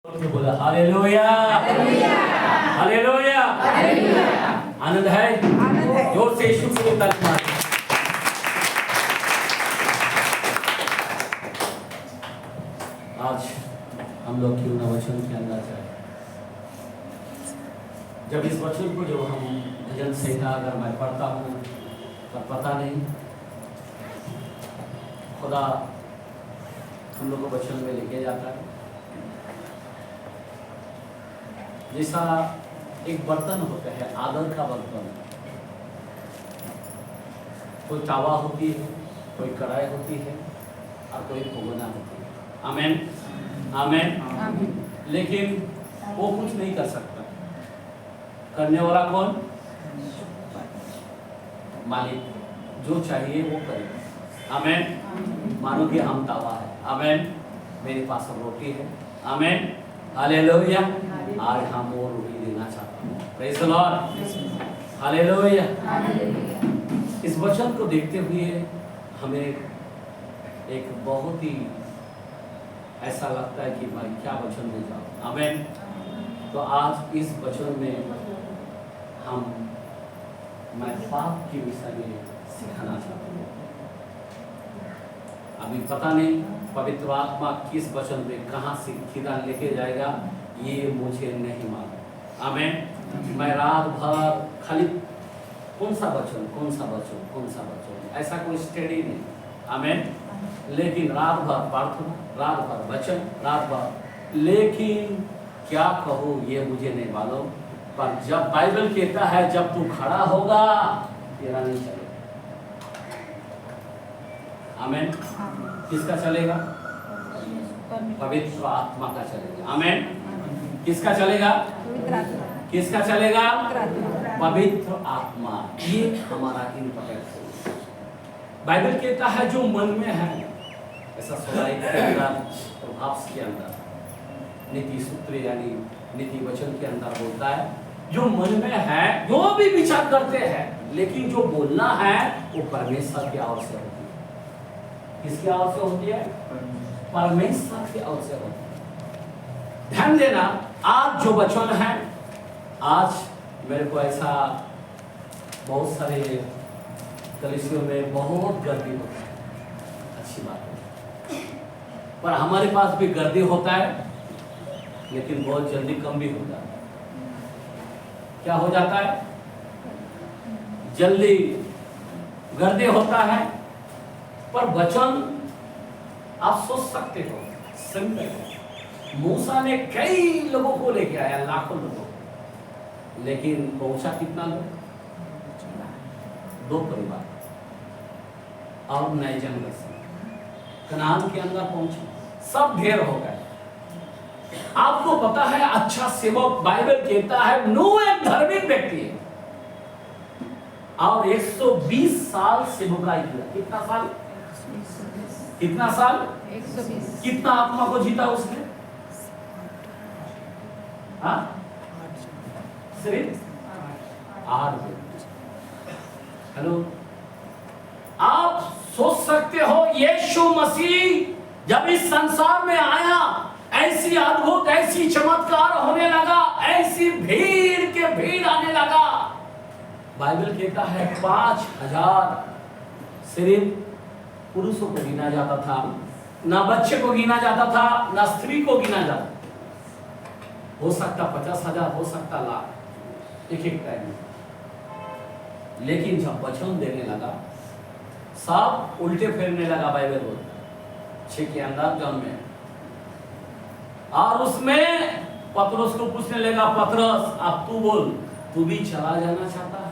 बोला hallelujah hallelujah. आनंद है, जोर से यीशु को ताली मारें। आज हम लोग क्यों ना वचन के अंदर जाए। जब इस वचन को जो हम भजन संहिता अगर मैं पढ़ता हूँ पर पता नहीं खुदा हम लोग को वचन में लेके जाता है। जैसा एक बर्तन होता है, आदर का बर्तन, कोई तावा होती है, कोई कढ़ाई होती है और कोई भगोना होती है। आमेन आमेन। लेकिन वो कुछ नहीं कर सकता। करने वाला कौन? मालिक। जो चाहिए वो करेगा। आमेन। मानो कि हम तावा है। आमेन। मेरे पास रोटी है। Amen hallelujah. आज हम वो रोटी देना चाहता हूँ। Praise the Lord hallelujah. इस वचन को देखते हुए हमें एक बहुत ही ऐसा लगता है कि भाई क्या वचन दे जाओ। आमेन। तो आज इस वचन में मैं पाप के विषय में सिखाना चाहता हूँ। अभी पता नहीं पवित्र आत्मा किस वचन में कहाँ से किधर लेके जाएगा, ये मुझे नहीं मालूम। आमेन। मैं रात भर खाली कौन सा वचन ऐसा कोई स्टडी नहीं। आमेन। लेकिन रात भर प्रार्थना, रात भर वचन, रात भर, लेकिन क्या कहूँ ये मुझे नहीं मालूम। पर जब बाइबल कहता है जब तू खड़ा होगा तेरा नहीं चलेगा। आमेन। किसका चलेगा? पवित्र आत्मा का चलेगा। आमेन। किसका चलेगा? किसका चलेगा? पवित्र आत्मा। ये हमारा इम्पोर्टेंट। बाइबल कहता है जो मन में है, ऐसा सुनाई के अंदर, प्रभाव के अंदर, नीति सूत्र यानी नीति वचन के अंदर बोलता है जो मन में है जो भी विचार करते हैं, लेकिन जो बोलना है वो परमेश्वर की ओर से होती है। किसकी ओर से होती है? परमेश्वर की ओर से होती है। ध्यान देना, आज जो वचन है, आज मेरे को ऐसा बहुत सारे कलीसियों में बहुत गर्दी होती है, अच्छी बात है। पर हमारे पास भी गर्दी होता है, लेकिन बहुत जल्दी कम भी होता है। क्या हो जाता है? जल्दी गर्दे होता है। पर वचन आप सोच सकते हो, सिंपल। मूसा ने कई लोगों को लेके आया, लाखों लोगों को, लेकिन पहुंचा कितना लोग? 2 परिवार और नए जंगल से कनान के अंदर पहुंचे, सब ढेर हो गए। आपको पता है अच्छा सेवक, बाइबल कहता है नूह एक धार्मिक व्यक्ति है और 120 साल सेवकाई किया। कितना साल? कितना साल? 120। कितना आत्मा को जीता उसने? सिर्फ 8। हेलो, आप सोच सकते हो यीशु मसीह जब इस संसार में आया, ऐसी अद्भुत, ऐसी चमत्कार होने लगा, ऐसी भीड़ के भीड़ आने लगा। बाइबल कहता है 5000 सिर्फ पुरुषों को गिना जाता था, ना बच्चे को गिना जाता था, ना स्त्री को गिना जाता। हो सकता 50,000, हो सकता लाख, एक टाइम में। लेकिन जब वचन देने लगा, सब उल्टे फेरने लगा। बाइबल बोलता 6 के अंदर जन्म में, और उसमें पतरस को पूछने लगा, पतरस अब तू बोल, तू भी चला जाना चाहता है?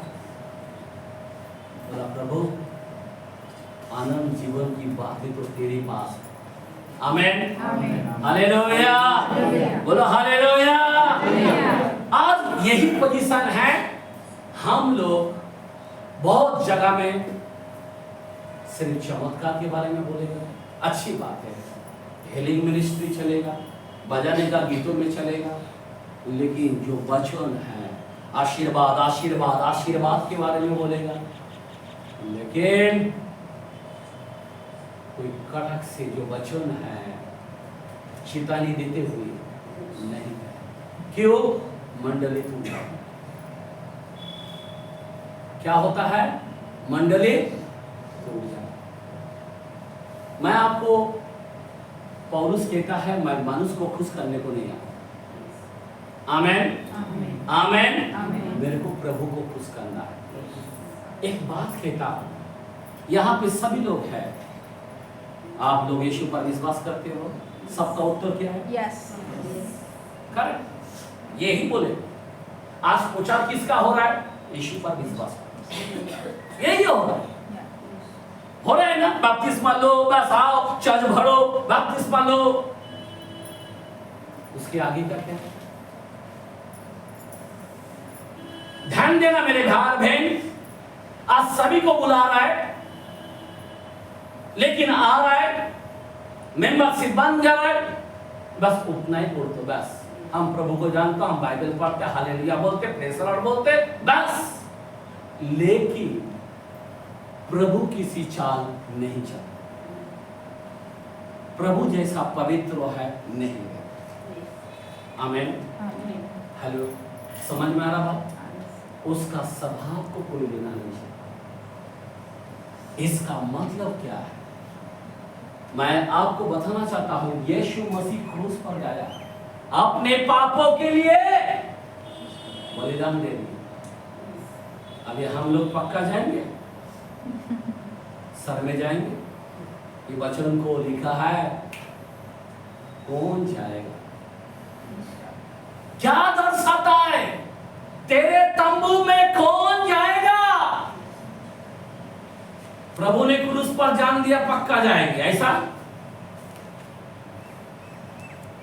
बोला प्रभु, आनंद जीवन की बातें तो तेरे पास है। Amen hallelujah. बोलो हालेलुया। आज यही पोजीशन है। हम लोग बहुत जगह में सिर्फ चमत्कार के बारे में बोलेगा, अच्छी बात है, हीलिंग मिनिस्ट्री चलेगा, बजाने का गीतों में चलेगा, लेकिन जो वचन है आशीर्वाद आशीर्वाद आशीर्वाद के बारे में बोलेगा। लेकिन कोई कड़क से जो वचन है चेतावनी देते हुए क्यों? मंडलित हो जाओ। क्या होता है? मंडलित हो जाओ। मैं आपको, पौलुस कहता है मैं मनुष्य को खुश करने को नहीं आया। आमेन आमेन आमेन। मेरे को प्रभु को खुश करना है। एक बात कहता हूं, यहाँ पे सभी लोग हैं, आप लोग यीशु पर विश्वास करते हो? सबका उत्तर क्या है? यस। करेक्ट, यही बोले। आज प्रचार किसका हो रहा है? यीशु पर विश्वास, यही हो रहा है। हो रहा है ना? बपतिस्मा लो, बस आओ, चर्च भरो, बपतिस्मा लो। उसके आगे का क्या है? ध्यान देना मेरे भाई बहन, आज सभी को बुला रहा है, लेकिन आ रहा है, मेंबरशिप बन जा रहा है, बस उतना ही बोलते, बस हम प्रभु को जानते, हम बाइबल पढ़ते, हालेलुया बोलते, प्रेज द लॉर्ड बोलते, बस। लेकिन प्रभु किसी चाल नहीं चलता, प्रभु जैसा पवित्र है नहीं है। आमेन। हेलो, समझ में आ रहा बात? उसका स्वभाव को कोई लेना नहीं चाहिए। इसका मतलब क्या है? मैं आपको बताना चाहता हूं, यीशु मसीह क्रूस पर गया अपने पापों के लिए बलिदान दे दिया। अभी हम लोग पक्का जाएंगे, सर में जाएंगे? ये वचन को लिखा है, कौन जाएगा? क्या दर्शाता है? तेरे तंबू में कौन जाएगा? प्रभु ने क्रूस पर जान दिया, पक्का जाएंगे, ऐसा?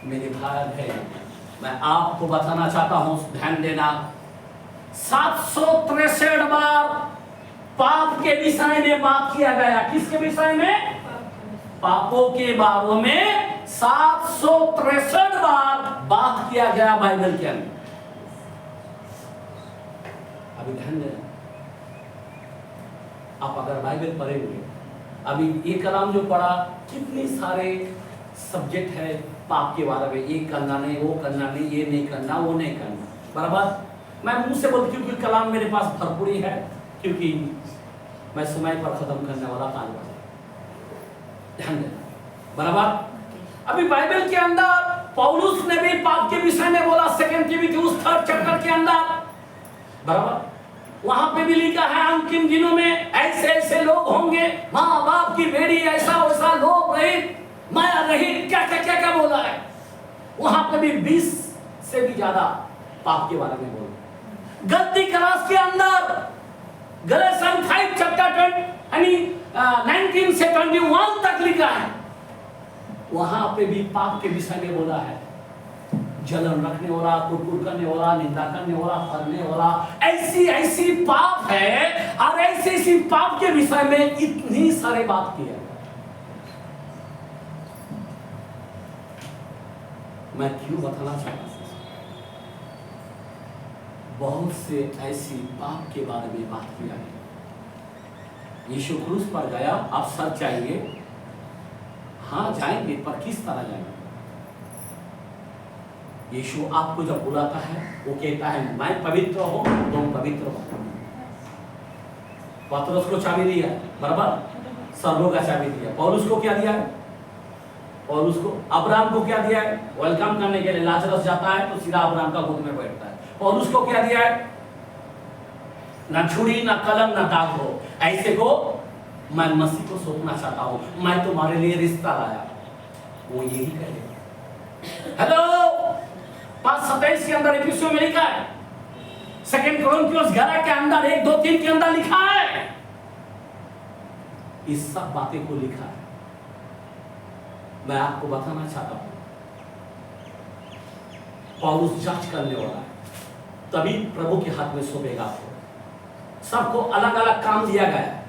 मेरे भाई है, मैं आपको बताना चाहता हूं, ध्यान देना। 763 बार पाप के विषय में बात किया गया। किसके विषय में? पापों के बारे में 763 बार बात किया गया बाइबल के अंदर। अभी ध्यान देना, आप अगर बाइबल पढ़ेंगे, अभी ये कलाम जो पढ़ा, कितने सारे सब्जेक्ट है पाप के बारे में, ये करना नहीं, वो करना नहीं, ये नहीं करना, वो नहीं करना, बराबर। मैं मुंह से बोलती हूँ कि कलाम मेरे पास भरपूर ही है, क्योंकि मैं समय पर खत्म करने वाला तालिब हूं। ध्यान देना, बराबर। अभी बाइबल के अंदर पौलुस ने भी पाप के विषय में बोला, 2 तीमुथियुस 3 चैप्टर के अंदर, बराबर। वहां पे भी लिखा है, अंतिम दिनों में ऐसे ऐसे लोग होंगे, माँ बाप की बेड़ी, ऐसा वैसा, लोभ रहित, माया रहित, क्या क्या क्या क्या बोला है। वहां पे भी 20 से भी ज्यादा पाप के बारे में बोला। गलती क्लास के अंदर गलातियन 5 चैप्टर 19 से 21 तक लिखा है, वहां पे भी पाप के विषय में बोला है। जलन रखने वाला, कुटकुट करने वाला, निंदा करने वाला, फरने वाला, ऐसी ऐसी पाप है, और ऐसी ऐसी पाप के विषय में इतनी सारे बात की है। मैं क्यों बताना चाहता हूं? बहुत से ऐसी पाप के बारे में बात किया है। यीशु क्रूस पर गया, आप सच चाहिए? हाँ जाएंगे, पर किस तरह जाएंगे? यीशु आपको जब बुलाता है, वो कहता है मैं पवित्र हूं, तुम पवित्र हो। पतरस को चाबी दिया, बराबर, सर्वों का चाबी दिया। पौलुस को क्या दिया है? पौलुस को, अब्राहम को क्या दिया है? वेलकम करने के लिए लाजरस जाता है तो सीधा अब्राहम का गोद में बैठता है। पौलुस को क्या दिया है? ना छुरी, ना कलम, ना दाग हो। ऐसे को मैं मसीह को सौंपना चाहता हूं, मैं तुम्हारे लिए रिश्ता लाया। वो यही कहेगा। हेलो, 5:27 के अंदर इफिसियों में लिखा है, 2 कोरिन्थियोस 11 के अंदर 1, 2, 3 के अंदर लिखा है, इस सब बातें को लिखा है। मैं आपको बताना चाहता हूं, पौलुस जांच करने वाला है, तभी प्रभु के हाथ में सौंपेगा आपको। सबको अलग अलग काम दिया गया है।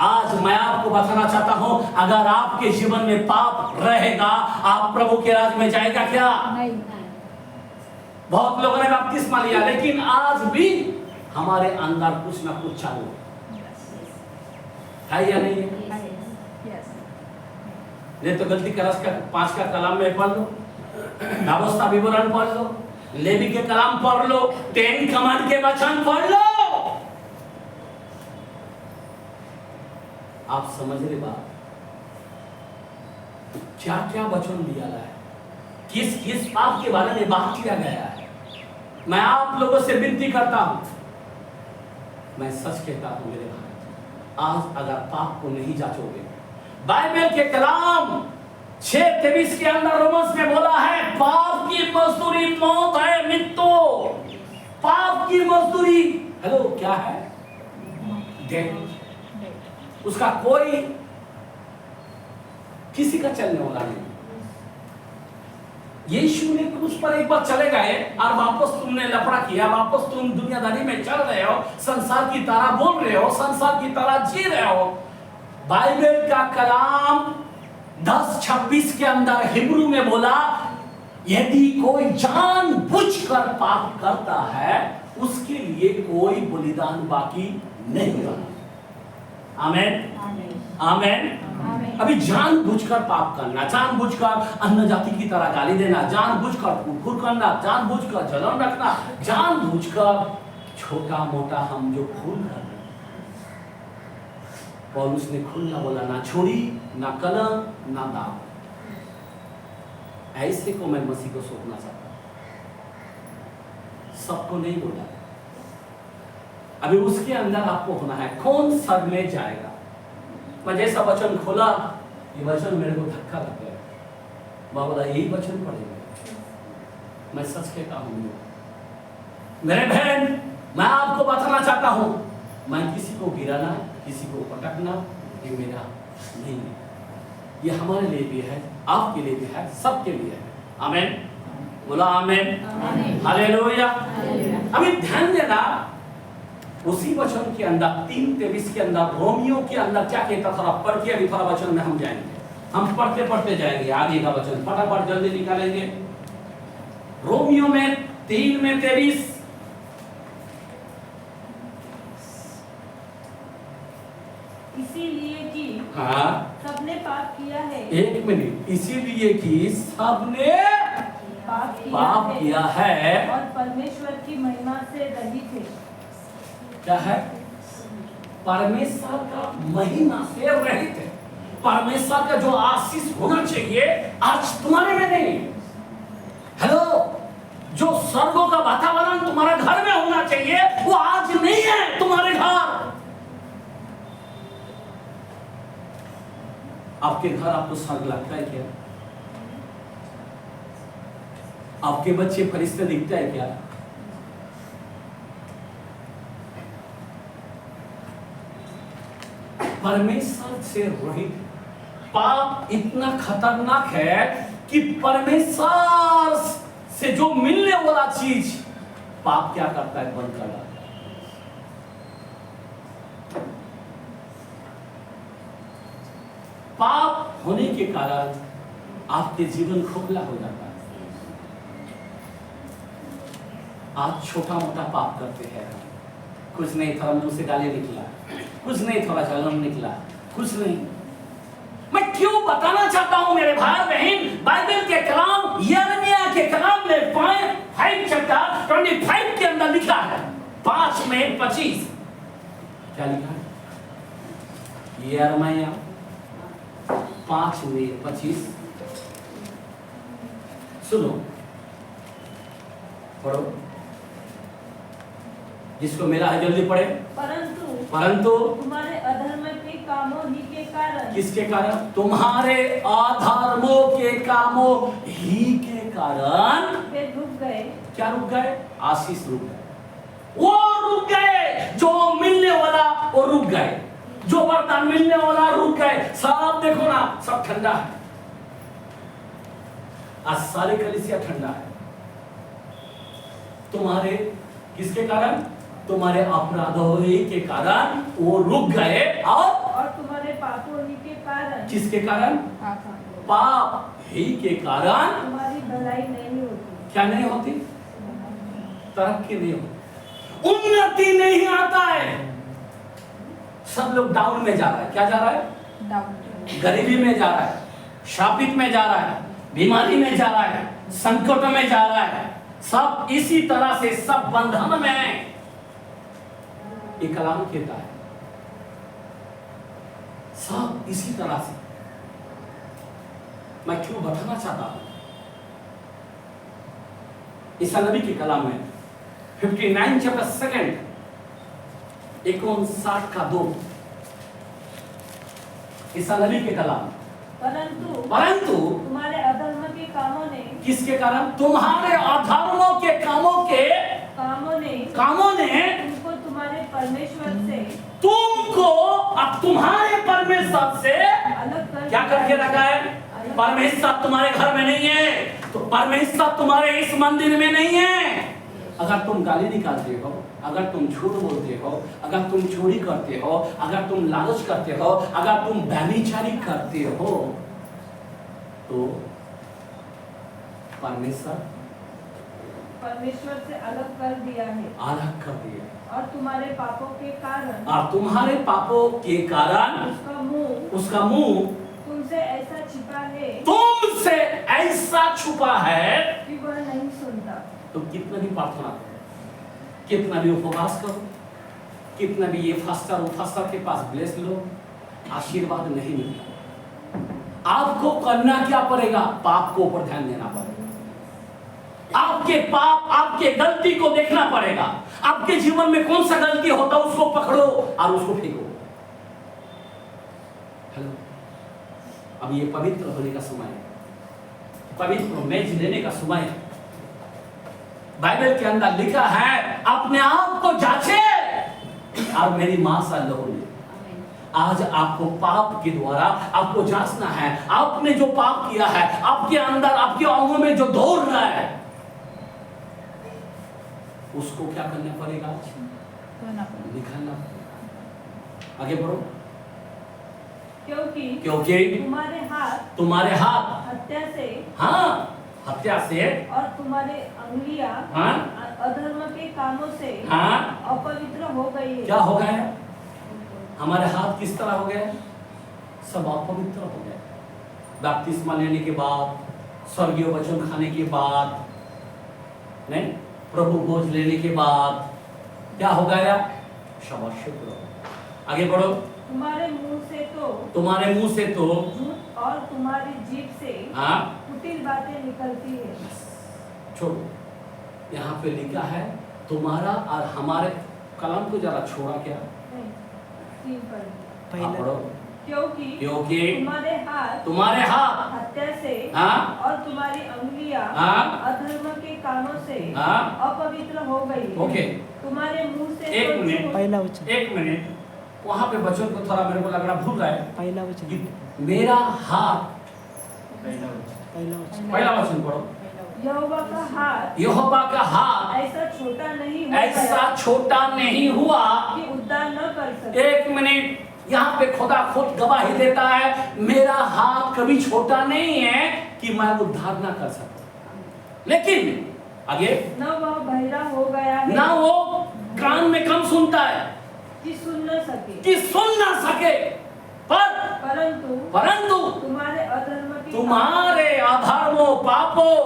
आज मैं आपको बताना चाहता हूं, अगर आपके जीवन में पाप रहेगा, आप प्रभु के राज में जाएगा क्या? नहीं। बहुत लोगों ने बपतिस्मा लिया, लेकिन आज भी हमारे अंदर कुछ ना कुछ चालू है या नहीं है? नहीं तो गलती का 5 का कलाम में पढ़ लो, अवस्था विवरण पढ़ लो, लेवी के कलाम पढ़ लो, 10 कमांड के वचन पढ़ लो। आप समझ रहे बात? क्या क्या वचन दिया गया है, किस किस पाप के बारे में बात किया गया है। मैं आप लोगों से विनती करता हूं, मैं सच कहता हूं मेरे भाई, आज अगर पाप को नहीं जांचोगे, बाइबल के कलाम 6:23 के अंदर रोमन्स में बोला है, पाप की मजदूरी मौत है, मृत्यु। पाप की मजदूरी हेलो क्या है? डेथ। उसका कोई किसी का चलने वाला नहीं। यीशु ने क्रूस पर एक बार चले गए और वापस तुमने लफड़ा किया, वापस तुम दुनियादारी में चल रहे हो, संसार की तरह बोल रहे हो, संसार की तरह जी रहे हो। बाइबल का कलाम 10:26 के अंदर हिब्रू में बोला, यदि कोई जानबूझकर पाप करता है उसके लिए कोई बलिदान बाकी नहीं रहा। आमेन आमेन। अभी जानबूझकर पाप करना, जानबूझकर अन्य जाति की तरह गाली देना, जानबूझकर कुकुर करना, जानबूझकर जलन रखना, जानबूझकर छोटा मोटा हम जो भूल कर रहे हैं, पौलुस ने खुला बोला, ना छुरी, ना कलम, ना दाव। ऐसे को मैं मसीह को सौंपना चाहता हूं, सबको नहीं बोला। अभी उसके अंदर आपको होना है, कौन सर में जाएगा। मैं जैसा वचन खोला, ये वचन मेरे को धक्का लग गया। मैं बोला यही वचन पढ़ेगा। मैं सच कहता हूं मेरे बहन, मैं आपको बताना चाहता हूं, मैं किसी को गिराना, किसी को पटकना ये मेरा नहीं है। ये हमारे लिए भी है, आपके लिए भी है, सबके लिए है। आमीन, बोला आमीन, हालेलुया। अभी ध्यान देना, उसी वचन के अंदर 3:23 के अंदर रोमियो के अंदर क्या कहता, थोड़ा पढ़ के अभी थोड़ा वचन में हम जाएंगे, हम पढ़ते पढ़ते जाएंगे आगे का वचन, फटाफट जल्दी निकालेंगे। रोमियो में 3:23, इसीलिए कि हाँ सबने पाप किया है। एक मिनट, इसीलिए कि सबने पाप किया है और परमेश्वर की महिमा से रहित है। क्या है? परमेश्वर का महिमा से रहित है। परमेश्वर का जो आशीष होना चाहिए आज तुम्हारे में नहीं। हेलो, जो स्वर्गों का वातावरण तुम्हारे घर में होना चाहिए वो आज नहीं है तुम्हारे घर। आपके घर आपको स्वर्ग लगता है क्या? आपके बच्चे फरिश्ते दिखता है क्या? परमेश्वर से रहित पाप इतना खतरनाक है कि परमेश्वर से जो मिलने वाला चीज पाप क्या करता है? बंद कर देता है। पाप होने के कारण आपके जीवन खोखला हो जाता है। आप छोटा मोटा पाप करते हैं, कुछ नहीं, थोड़ा मुंह से गाली निकला, कुछ नहीं, थोड़ा जलन निकला, कुछ नहीं। मैं क्यों बताना चाहता हूं मेरे भाई बहन, बाइबल के कलाम यिर्मयाह के कलाम में 5 चैप्टर 25 के अंदर लिखा है, 5:25 क्या लिखा है? यिर्मयाह 5:25 सुनो, पढ़ो, जिसको मेरा है जल्दी पढ़े। परंतु तुम्हारे अधर्म के कामों ही के कारण। किसके कारण? तुम्हारे अधर्मों के कामों ही के कारण वे रुक गए। क्या रुक गए? आशीष रुक गए, वो रुक गए, जो मिलने वाला वो रुक गए, जो वरदान मिलने वाला रुक गए। सब देखो ना, सब ठंडा है, आज सारे कलीसिया ठंडा है। तुम्हारे किसके कारण? तुम्हारे अपराधों के कारण वो रुक गए, और तुम्हारे पापों ही के कारण। किसके कारण? पाप ही के कारण तुम्हारी भलाई नहीं होती। क्या नहीं होती? तरक्की नहीं होती, उन्नति नहीं आता है। सब लोग डाउन में जा रहा है। क्या जा रहा है? डाउन। गरीबी में जा रहा है, शापित में जा रहा है, बीमारी में जा रहा है, संकट में जा रहा है, सब इसी तरह से सब बंधन में ये कलाम कहता है, सब इसी तरह से। मैं क्यों बताना चाहता हूं, ईसा नबी के कलाम में 59 चैप्टर 2 59:2 ईसा नबी के कलाम। परंतु तुम्हारे अधर्म के कामों ने, किसके कारण? तुम्हारे अधर्मों के कामों ने तुमको तुम्हारे परमेश्वर से, तुमको अब तुम्हारे परमेश्वर से अलग कर क्या करके रखा है? परमेश्वर तुम्हारे घर में नहीं है, तो परमेश्वर तुम्हारे इस मंदिर में नहीं है। अगर तुम गाली निकालते हो, अगर तुम झूठ बोलते हो, अगर तुम चोरी करते हो, अगर तुम लालच करते हो, अगर तुम व्यभिचारी करते हो, तो परमेश्वर से अलग कर दिया है, अलग कर दिया। और तुम्हारे पापों के कारण, और तुम्हारे पापों के कारण उसका मुंह तुमसे ऐसा छिपा है, तुमसे ऐसा छुपा है कि वह नहीं सुनता। तो कितना भी प्रार्थना करो, कितना भी उपवास करो, कितना भी ये फास्टर के पास ब्लेस लो, आशीर्वाद नहीं मिलता। आपको करना क्या पड़ेगा? पाप को ऊपर ध्यान देना पड़ेगा। आपके पाप, आपके गलती को देखना पड़ेगा। आपके जीवन में कौन सा गलती होता है उसको पकड़ो और उसको फेंको। हेलो, अब ये पवित्र होने का समय है, पवित्र मेज लेने का समय है। बाइबल के अंदर लिखा है, अपने आप को जांचे और मेरी मां सा लहू ले। आज आपको पाप के द्वारा आपको जांचना है। आपने जो पाप किया है, आपके अंदर, आपके अंगों में जो दौड़ रहा है, उसको क्या करना पड़ेगा? निकालना पड़ेगा। आगे बढ़ो। क्योंकि तुम्हारे हाथ हत्या से और तुम्हारे अंगुलियां अधर्म के कामों से अपवित्र हो गई है। क्या हो गए? हमारे हाथ किस तरह हो गए? सब अपवित्र हो गए। बपतिस्मा लेने के बाद, स्वर्गीय वचन खाने के बाद, नहीं, प्रभु भोज लेने के बाद क्या हो गया? शाबाश, शुक्र। आगे बढ़ो। तुम्हारे मुंह से तो झूठ और तुम्हारी जीभ से कुटिल बातें निकलती है। छोड़ो, यहाँ पे लिखा है तुम्हारा और हमारे। कलम को जरा छोड़ा क्या? क्योंकि तुम्हारे हाथ हत्या से और तुम्हारी अंगुलियां अधर्म के कामों से अपवित्र हो गई। ओके, तुम्हारे मुंह से एक मिनट, वहां पे वचन को थोड़ा मेरे को लग रहा भूल गए। पहला वचन, मेरा हाथ, पहला वचन पढ़ो। यहोवा का हाथ ऐसा छोटा नहीं हुआ कि उद्धार न कर सके। एक मिनट, यहाँ पे खुदा खुद गवाही देता है, मेरा हाथ कभी छोटा नहीं है कि मैं उद्धार ना कर सकता। लेकिन आगे, न वह बहरा हो गया है, ना वो कान में कम सुनता है कि सुन न सके, परंतु तुम्हारे अधर्मों, पापों,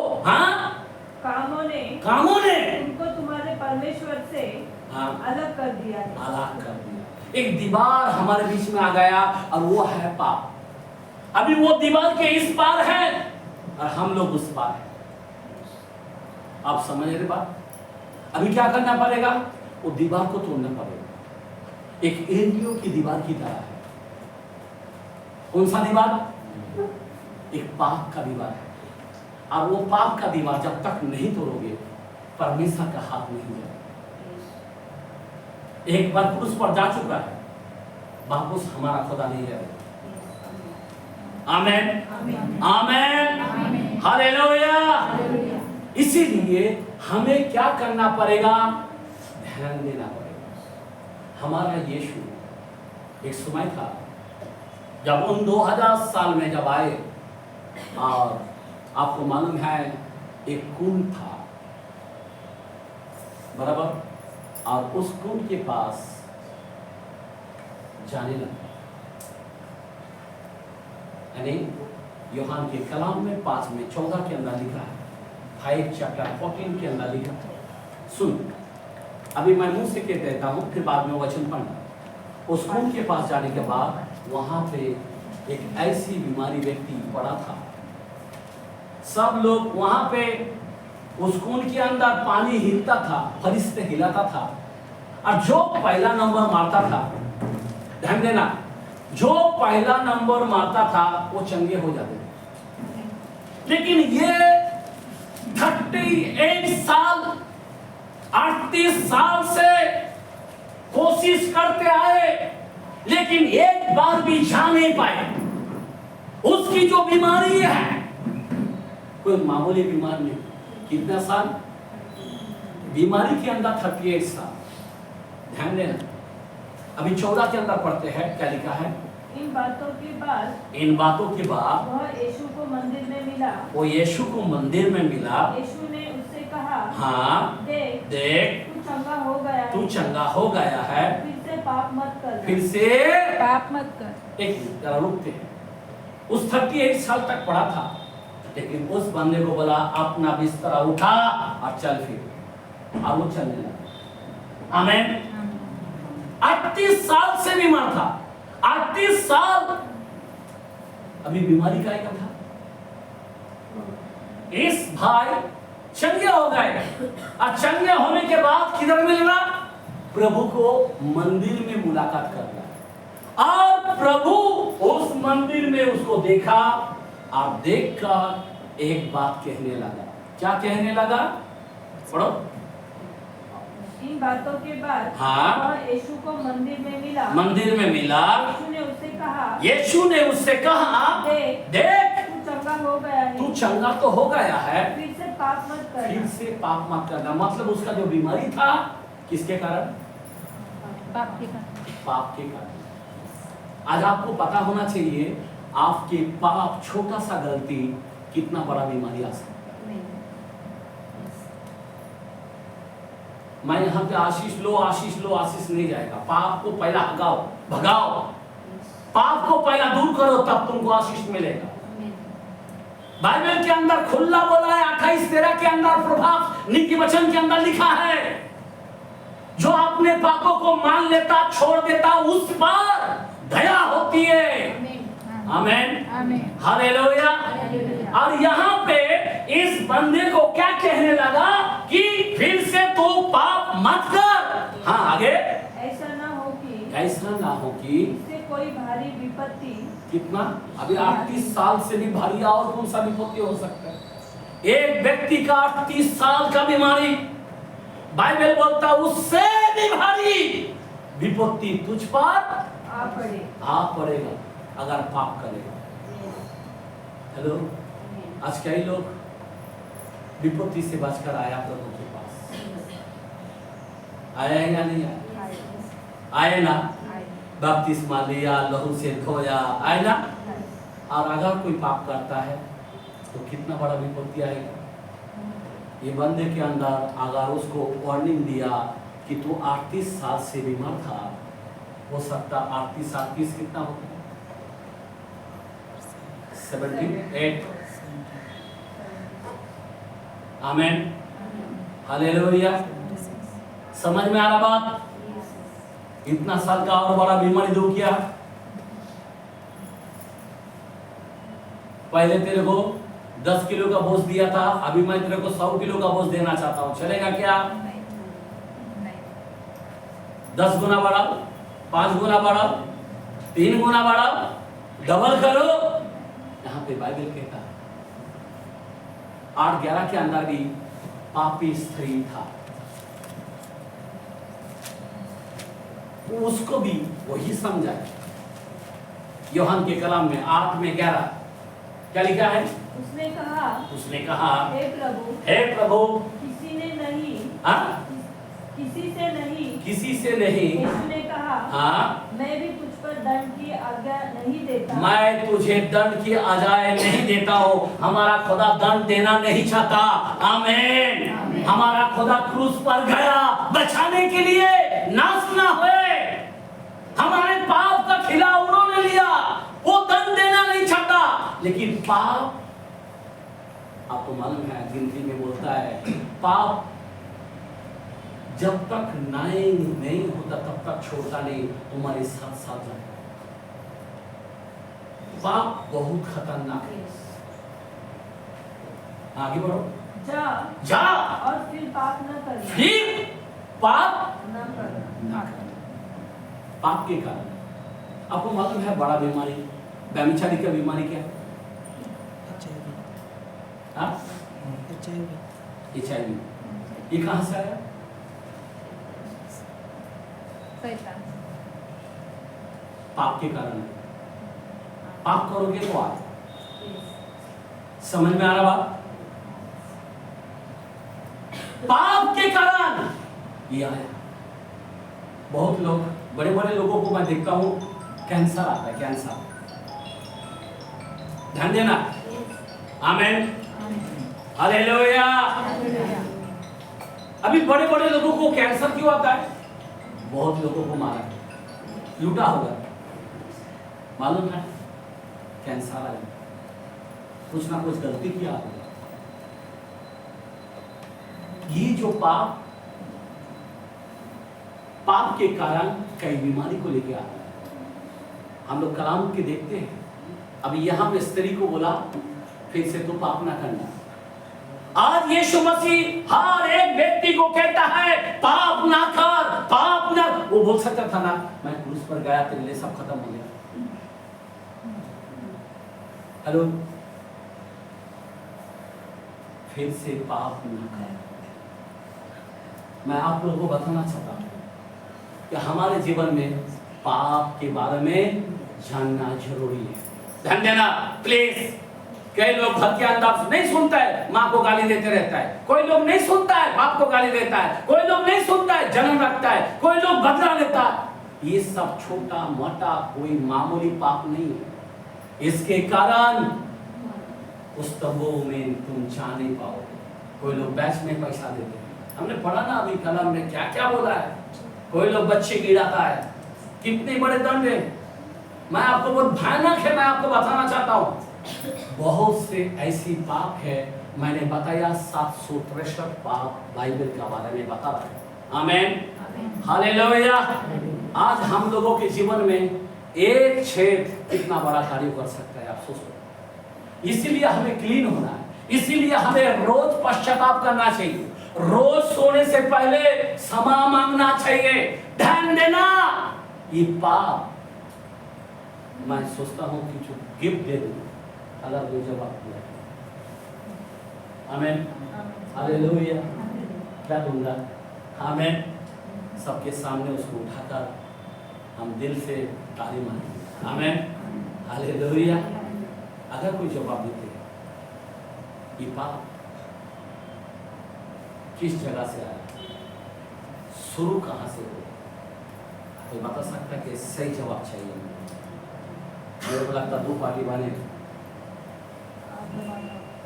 कामों ने तुमको तुम्हारे परमेश्वर से अलग कर दिया है। अलग कर दिया। एक दीवार हमारे बीच में आ गया और वो है पाप। अभी वो दीवार के इस पार है और हम लोग उस पार हैं। आप समझ रहे बात? अभी क्या करना पड़ेगा? वो दीवार को तोड़ना पड़ेगा। एक एरियो की दीवार की तरह है। कौन सा दीवार? एक पाप का दीवार है। और वो पाप का दीवार जब तक नहीं तोड़ोगे, परमेश्वर का हाथ नहीं जाएगा। एक बार क्रूस पर जा चुका है, वापस हमारा खुदा नहीं जाएगा। आमेन, आमेन, हालेलुया। इसीलिए हमें क्या करना पड़ेगा? ध्यान देना पड़ेगा। हमारा यीशु, एक समय था जब उन 2000 साल में जब आए, और आपको मालूम है एक कुंड था, बराबर, और उस कुंड के पास जाने लगा। यानी यूहन्ना के कलाम में 5:14 के अंदर लिखा है, 5 चैप्टर 14 के अंदर लिखा। सुन, अभी मैं मुंह से कह देता हूँ, फिर बाद में वचन पढ़ना। उस खून के पास जाने के बाद वहां पे एक ऐसी बीमारी व्यक्ति पड़ा था। सब लोग वहां पे उस खून के अंदर पानी हिलता था, फरिश्ते हिलाता था, और जो पहला नंबर मारता था, ध्यान देना, जो पहला नंबर मारता था वो चंगे हो जाते थे। लेकिन ये 38 साल 38 साल से कोशिश करते आए, लेकिन एक बार भी जा नहीं पाए। उसकी जो बीमारी है कोई मामूली बीमारी नहीं। कितना साल बीमारी के अंदर? 38 साल। ध्यान देना, अभी 14 के अंदर पढ़ते हैं, क्या लिखा है? इन बातों के बाद वह यीशु को मंदिर में मिला। वो यीशु को मंदिर में मिला। यीशु ने उससे कहा, हाँ, देख तू चंगा हो गया है। तू चंगा हो गया है, फिर से पाप मत कर। फिर से पाप मत कर। एक मिनट जरा रुकते हैं। उस 38 साल तक पड़ा था, लेकिन उस बंदे को बोला अपना बिस्तरा उठा और चल फिर, और वो चलने लगा। आमीन। 38 साल से बीमार था, 38 साल अभी बीमारी का एक था। इस भाई चंगे हो गए, और चंगे होने के बाद किधर मिलना? प्रभु को मंदिर में मुलाकात करना। और प्रभु उस मंदिर में उसको देखा, और देखकर एक बात कहने लगा। क्या कहने लगा? पढ़ो। इन बातों के बाद हाँ, वह यीशु को मंदिर में मिला। मंदिर में मिला। यीशु ने उससे कहा, देख तू चंगा हो गया है। तू चंगा तो हो गया है, फिर से पाप मत करना। फिर से पाप मत करना। मतलब उसका जो बीमारी था, किसके कारण? पाप के कारण। पाप के कारण। आज आपको पता होना चाहिए, आपके पाप, छोटा सा गलती कितना बड़ा बीमारी आ सकता है। मैं यहाँ पे आशीष लो, आशीष लो, आशीष नहीं जाएगा। पाप को पहला हगाओ, भगाओ, पाप को पहला दूर करो, तब तुमको आशीष मिलेगा। बाइबल के अंदर खुला बोला है, 28:13 के अंदर, प्रभाव नीति वचन के अंदर लिखा है, जो अपने पापों को मान लेता, छोड़ देता, उस पर दया होती है। आमीन, हालेलुया। और यहाँ पे इस बंदे को क्या कहने लगा कि फिर से तू पाप मत कर। हाँ, आगे। ऐसा ना हो कि इससे कोई भारी विपत्ति। कितना? अभी 38 साल से भी भारी और कौन सा विपत्ति हो सकता है? एक व्यक्ति का 38 साल का बीमारी, बाइबल बोलता उससे भी भारी विपत्ति तुझ पर आ पड़ेगा अगर पाप करेगा। हेलो, आज कई लोग विपत्ति से बचकर आया प्रभु के पास, आया या नहीं आया? आए ना, बपतिस्मा लिया, लहू से धोया, आए ना। और अगर कोई पाप करता है तो कितना बड़ा विपत्ति आएगा। ये बंदे के अंदर अगर उसको वार्निंग दिया कि तू 38 साल से बीमार था, हो सकता 38 कितना होता है? 78। आमीन, हालेलुया। समझ में आ रहा बात? इतना साल का और बड़ा बीमारी दूर किया। पहले तेरे को 10 किलो का बोझ दिया था, अभी मैं तेरे को 100 किलो का बोझ देना चाहता हूं, चलेगा क्या? 10 गुना बढ़ाओ, 5 गुना बढ़ाओ, 3 गुना बढ़ाओ, डबल करो। यहाँ पे बाइबल कहता है 8:11 के अंदर भी पापी स्त्री था, उसको भी वही समझा। यूहन्ना के कलाम में 8:11 क्या लिखा है? उसने कहा, हे प्रभु, किसी से नहीं। यीशु ने कहा, हाँ, मैं भी तुझ पर दंड की आज्ञा नहीं देता। मैं तुझे दंड की आज्ञा नहीं देता हूँ। हमारा खुदा दंड देना नहीं चाहता। आमीन। हमारा खुदा क्रूस पर गया बचाने के लिए, नाश ना होए। हमारे पाप का खिला उन्होंने लिया, वो दंड देना नहीं चाहता। लेकिन पाप आपको मालूम है गिनती में बोलता है पाप जब तक नहीं होता तब तक छोड़ता नहीं, तुम्हारे साथ साथ रहता है। पाप बहुत खतरनाक है। आगे बढ़ो। जा और फिर पाप न करना। फिर पाप न करना। पाप के कारण आपको मालूम है बड़ा बीमारी व्यभिचारी का बीमारी क्या है? HIV। ये कहां से आया? पाप के कारण। पाप करोगे तो आए। समझ में आ रहा बात? पाप के कारण ये आया। बहुत लोग, बड़े बड़े लोगों को मैं देखता हूं कैंसर आता है, कैंसर। ध्यान देना। आमीन, हालेलुया। अभी बड़े बड़े लोगों को कैंसर क्यों आता है? बहुत लोगों को मारा, लूटा होगा, मालूम है? कैंसर आया, कुछ ना कुछ गलती किया होगा। ये जो पाप के कारण कई बीमारी को लेके आता है। हम लोग कलाम के देखते हैं, अभी यहां पे स्त्री को बोला फिर से तो पाप ना करना। आज यीशु मसीह हर एक व्यक्ति को कहता है पाप ना कर, पाप ना। वो बोल सकता था ना मैं क्रूस पर गया तेरे लिए सब खत्म हो गया। हेलो, फिर से पाप ना कर। मैं आप लोगों को बताना चाहता हूं कि हमारे जीवन में पाप के बारे में जानना जरूरी है। ध्यान देना प्लीज। कई लोग भक्त के अंदर नहीं सुनता है, माँ को गाली देते रहता है। कोई लोग नहीं सुनता है, बाप को गाली देता है। कोई लोग नहीं सुनता है, जलन रखता है। कोई लोग बदला लेता है। ये सब छोटा मोटा कोई मामूली पाप नहीं है। इसके कारण उस तंबू में तुम जा नहीं पाओगे। कोई लोग बैच में पैसा देते हैं। हमने पढ़ा ना अभी कलम में क्या क्या बोला है। कोई लोग बच्चे गिराता है, कितने बड़े दंड है। मैं आपको बहुत भयानक है, मैं आपको बताना चाहता हूँ। बहुत से ऐसी पाप है, मैंने बताया 763 पाप बाइबल के बारे में बता रहा है। आमीन, हालेलुया। आज हम लोगों के जीवन में एक छेद कितना बड़ा कार्य कर सकता है, आप सोचो। इसीलिए हमें क्लीन होना है, इसीलिए हमें रोज पश्चाताप करना चाहिए। रोज सोने से पहले क्षमा मांगना चाहिए। ध्यान देना, ये पाप मैं सोचता हूं कि जो गिफ्ट दे दूं अल्लाह को जवाब दिया। आमीन, हालेलुया। क्या दूंगा? आमीन। सबके सामने उसको उठाकर हम दिल से ताली मारेंगे। आमीन, हालेलुया। अगर कोई जवाब देते हैं ये पाप किस जगह से आया, शुरू कहां से हो, तो बता सकता कि सही जवाब चाहिए। मेरे को लगता 2 पार्टी बने।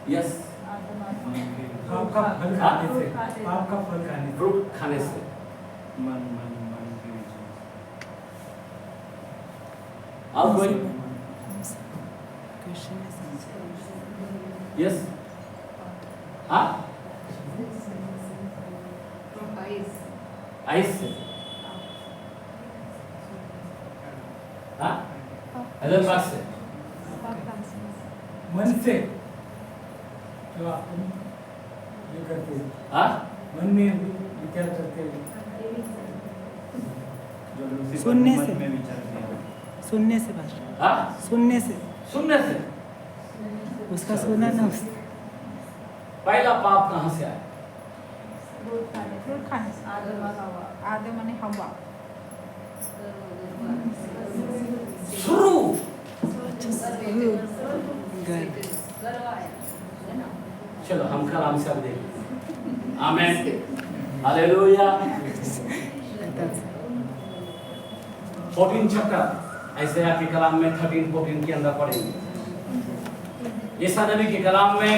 यस, आपका फल खाने से, आपका फल खाने, फ्रूट खाने से। मन मन मन के और कोई? यस, हाँ, आइस से, हाँ, अदर बात से, मन से जो आप ये करते हैं, हाँ, मन में विचार करते हैं, सुनने से, में विचारते हैं, सुनने से भाषा, हाँ, सुनने से, सुनने से। उसका सुना ना उसका। पहला पाप कहां से आया? फ्रूट खाने से। आदम आणि हवा। शुरू चलो हम कलाम से अब देखें। आमीन, हालेलुया। 14 चैप्टर ऐसे आपके कलाम में 13-14 के अंदर पढ़ेंगे। ईसा नबी के कलाम में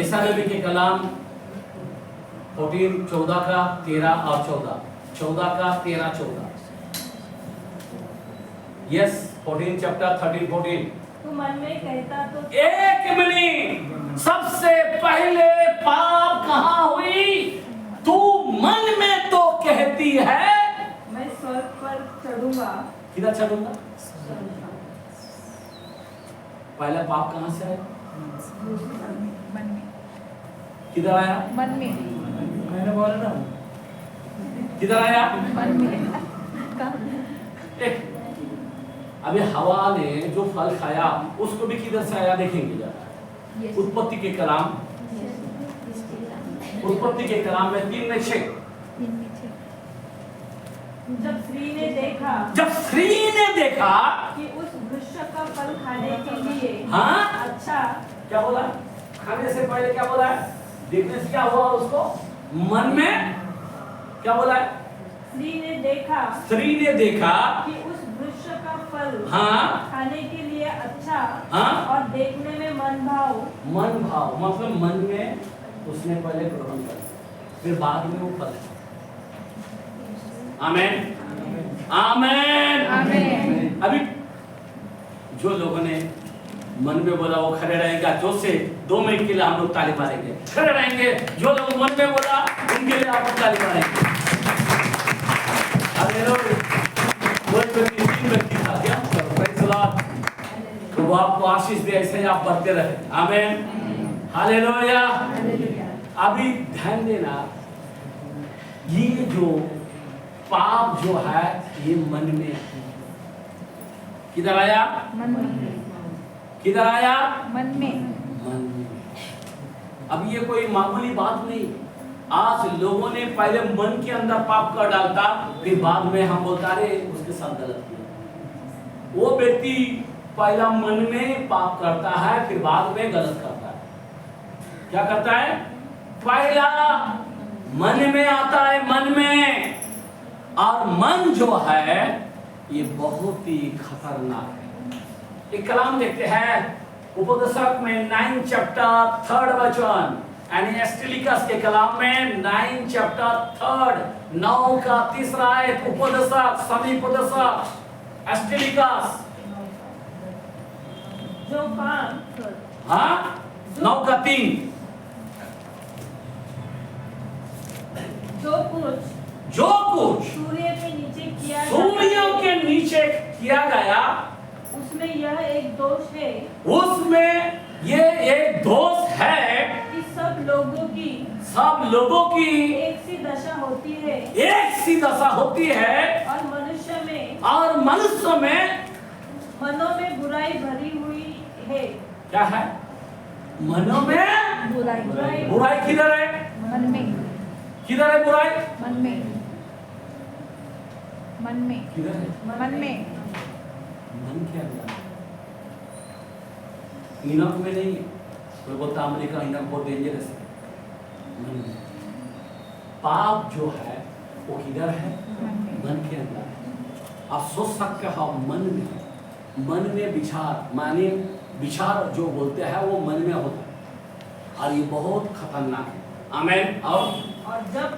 ईसा नबी के कलाम 14 का 13 और 14, 14 का 13-14। Yes 14 chapter 13 14। तू मन में कहता तो एक मिनट, सबसे पहले पाप कहाँ हुई? तू मन में तो कहती है मैं स्वर्ग पर चढ़ूंगा। किधर चढ़ूंगा? पहला पाप कहाँ से आया? मन में। किधर आया? मन में। मैंने बोला ना, किधर आया? मन में। एक अभी हवा ने जो फल खाया उसको भी किधर से आया देखेंगे जरा। उत्पत्ति के कलाम, उत्पत्ति के कलाम में 3 में 6। जब स्त्री ने देखा, जब स्त्री ने देखा कि उस वृक्ष का फल खाने के लिए हाँ अच्छा, क्या बोला? खाने से पहले क्या बोला है? देखने से क्या हुआ उसको? मन में क्या बोला है? स्त्री ने देखा, स्त्री ने देखा कि उस वृक्ष का फल हाँ खाने के लिए अच्छा हाँ और देखने में मन भाव। मन भाव मतलब मन में उसने पहले ग्रहण कर, फिर बाद में वो फल। आमेन आमेन आमेन। अभी जो लोगों ने मन में बोला वो खड़े रहेगा। जो से 2 मिनट के लिए हम लोग ताली मारेंगे, खड़े रहेंगे। जो लोग मन में बोला उनके लिए आप ताली मारेंगे। तीन व्यक्ति था क्या? Praise the Lord. तो वो आपको आशीष दे, ऐसे ही आप बढ़ते रहे। Amen hallelujah. अभी ध्यान देना, ये जो पाप जो है ये मन में किधर आया? मन में। किधर आया? मन में। मन में। अब ये कोई मामूली बात नहीं। आज लोगों ने पहले मन के अंदर पाप कर डालता, फिर बाद में हम बोलता रे उसके साथ गलत किया। वो व्यक्ति पहला मन में पाप करता है, फिर बाद में गलत करता है। क्या करता है? पहला मन में आता है, मन में। और मन जो है ये बहुत ही खतरनाक है। एक कलाम देखते हैं उपदेशक में 9 चैप्टर 3 वचन, यानी एस्टेलिकस के कलाम में 9 चैप्टर 3 9 का 3 आयत। उपदेशक सभी उपदेशक एस्टेलिकस जो काम हाँ 9 का 3। जो कुछ सूर्य के नीचे किया सूर्य के नीचे किया गया उसमें यह एक दोष है, उसमें ये एक दोष है कि सब लोगों की एक सी दशा होती है, एक सी दशा होती है। और मनुष्य में मनों में बुराई भरी हुई है। क्या है? मनों में बुराई। बुराई किधर है? मन में। किधर है बुराई? मन में। मन में। किधर है? मन में। मन के अंदर। नीनक में नहीं है। कोई बोलता अमेरिका नीनक बहुत डेंजरस है। मन में। पाप जो है वो किधर है? मन के अंदर है। आप सोच सकते हो मन में है। मन में विचार, माने विचार जो बोलते हैं वो मन में होता है, और ये बहुत खतरनाक है। आमेन। और जब